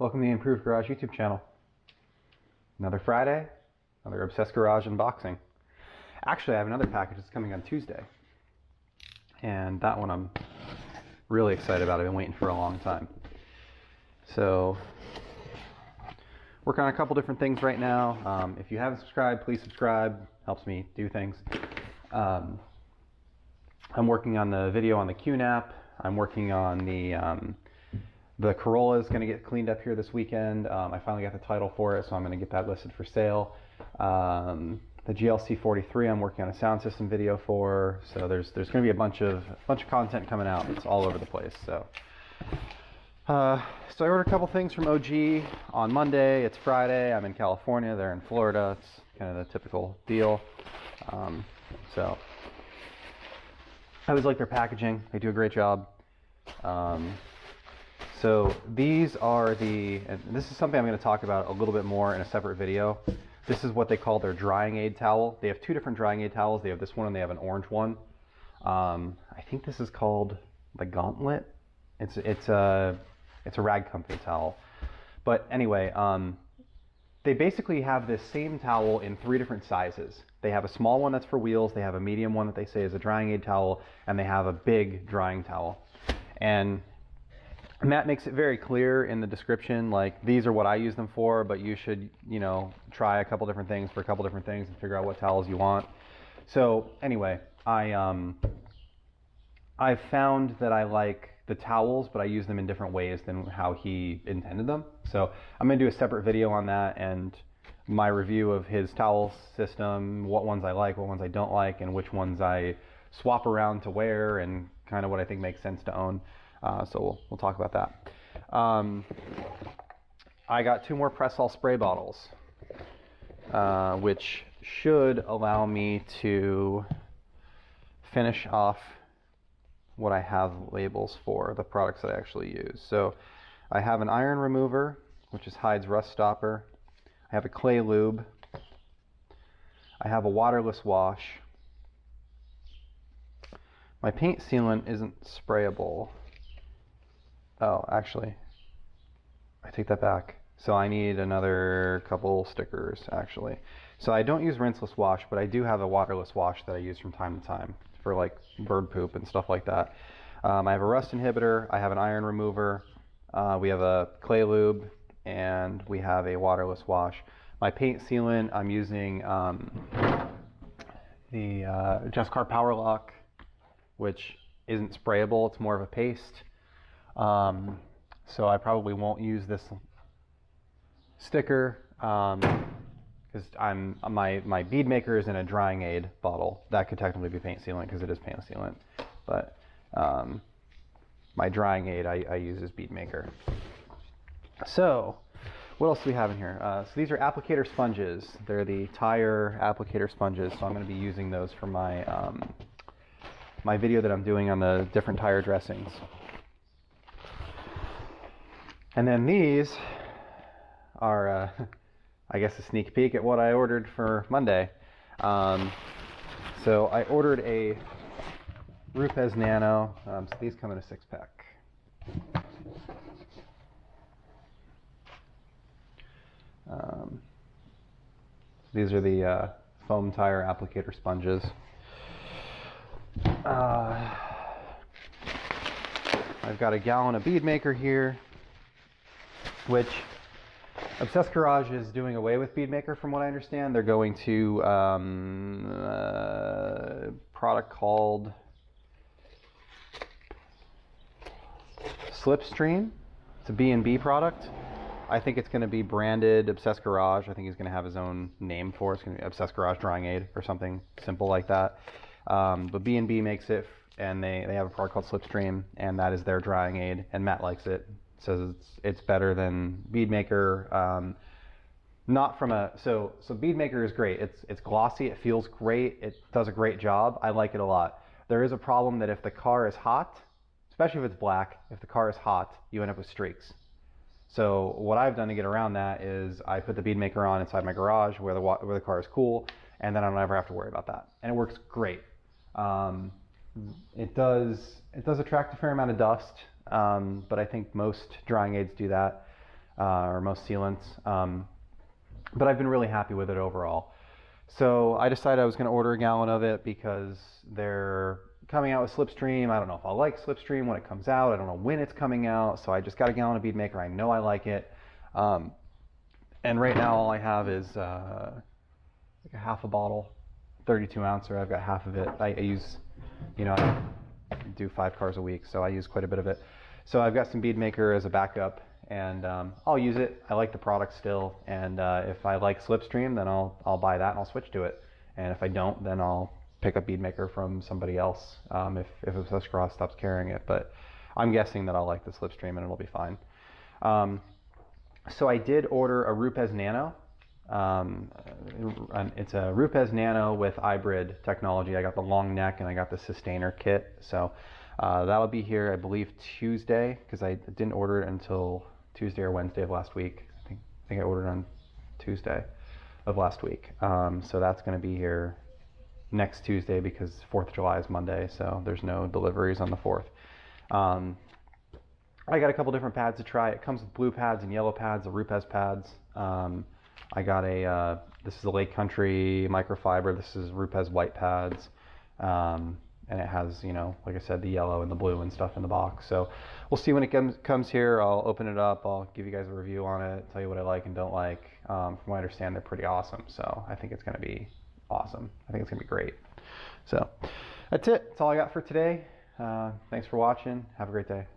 Welcome to the Improved Garage YouTube channel. Another Friday, another Obsessed Garage unboxing. Actually, I have another package that's coming on Tuesday. And that one I'm really excited about. I've been waiting for a long time. So, working on a couple different things right now. If you haven't subscribed, please subscribe. Helps me do things. I'm working on the video on the QNAP. I'm working on the Corolla is going to get cleaned up here this weekend. I finally got the title for it, so I'm going to get that listed for sale. The GLC43 I'm working on a sound system video for, so there's going to be a bunch of content coming out. It's all over the place. So I ordered a couple things from OG on Monday. It's Friday. I'm in California. They're in Florida. It's kind of the typical deal. So I always like their packaging. They do a great job. So these are and this is something I'm going to talk about a little bit more in a separate video. This is what they call their drying aid towel. They have two different drying aid towels. They have this one and they have an orange one. I think this is called the Gauntlet. It's a rag company towel. But anyway, they basically have this same towel in three different sizes. They have a small one that's for wheels. They have a medium one that they say is a drying aid towel, and they have a big drying towel. And Matt makes it very clear in the description, like, these are what I use them for, but you should, try a couple different things for a couple different things and figure out what towels you want. So anyway, I've found that I like the towels, but I use them in different ways than how he intended them. So I'm going to do a separate video on that and my review of his towel system, what ones I like, what ones I don't like, and which ones I swap around to wear, and kind of what I think makes sense to own. So we'll talk about that. I got 2 more Press-All spray bottles, which should allow me to finish off what I have labels for, the products that I actually use. So I have an iron remover, which is Hyde's Rust Stopper. I have a clay lube. I have a waterless wash. My paint sealant isn't sprayable. Oh, actually, I take that back. So I need another couple stickers, actually. So I don't use rinseless wash, but I do have a waterless wash that I use from time to time for like bird poop and stuff like that. I have a rust inhibitor, I have an iron remover, we have a clay lube, and we have a waterless wash. My paint sealant, I'm using the Jescar Power Lock, which isn't sprayable, it's more of a paste. So I probably won't use this sticker because my bead maker is in a drying aid bottle. That could technically be paint sealant because it is paint sealant, but my drying aid I use as bead maker. So what else do we have in here? So these are applicator sponges. They're the tire applicator sponges, so I'm going to be using those for my my video that I'm doing on the different tire dressings. And then these are, I guess, a sneak peek at what I ordered for Monday. So I ordered a Rupes Nano. So these come in a 6-pack. These are the foam tire applicator sponges. I've got a gallon of bead maker here, which Obsessed Garage is doing away with bead maker from what I understand. They're going to a product called Slipstream. It's a B&B product. I think it's going to be branded Obsessed Garage. I think he's going to have his own name for it. It's going to be Obsessed Garage Drying Aid or something simple like that. But B&B makes it, and they have a product called Slipstream, and that is their drying aid, and Matt likes it. Says it's better than bead maker. Not from a so bead maker is great. It's glossy. It feels great. It does a great job. I like it a lot. There is a problem that if the car is hot, especially if it's black, if the car is hot, you end up with streaks. So what I've done to get around that is I put the bead maker on inside my garage where the car is cool, and then I don't ever have to worry about that. And it works great. It does attract a fair amount of dust, but I think most drying aids do that. or most sealants. But I've been really happy with it overall. So I decided I was going to order a gallon of it because they're coming out with Slipstream. I don't know if I'll like Slipstream when it comes out. I don't know when it's coming out. So I just got a gallon of Bead Maker. I know I like it. And right now all I have is like a half a bottle, 32 ouncer. I've got half of it. I use, I do 5 cars a week, so I use quite a bit of it. So I've got some Bead Maker as a backup, and I'll use it. I like the product still, and if I like Slipstream, then I'll buy that and I'll switch to it. And if I don't, then I'll pick up Bead Maker from somebody else if Obsessed Garage stops carrying it. But I'm guessing that I'll like the Slipstream and it'll be fine. So I did order a Rupes Nano. It's a Rupes Nano with hybrid technology. I got the long neck and I got the sustainer kit. So that'll be here, I believe, Tuesday, because I didn't order it until Tuesday or Wednesday of last week. I think I ordered on Tuesday of last week. So that's going to be here next Tuesday because 4th of July is Monday, so there's no deliveries on the 4th. I got a couple different pads to try. It comes with blue pads and yellow pads, the Rupes pads. I got this is a Lake Country microfiber. This is Rupes white pads. And it has, like I said, the yellow and the blue and stuff in the box. So we'll see when it comes here. I'll open it up. I'll give you guys a review on it, tell you what I like and don't like. From what I understand, they're pretty awesome. So I think it's going to be awesome. I think it's going to be great. So that's it. That's all I got for today. Thanks for watching. Have a great day.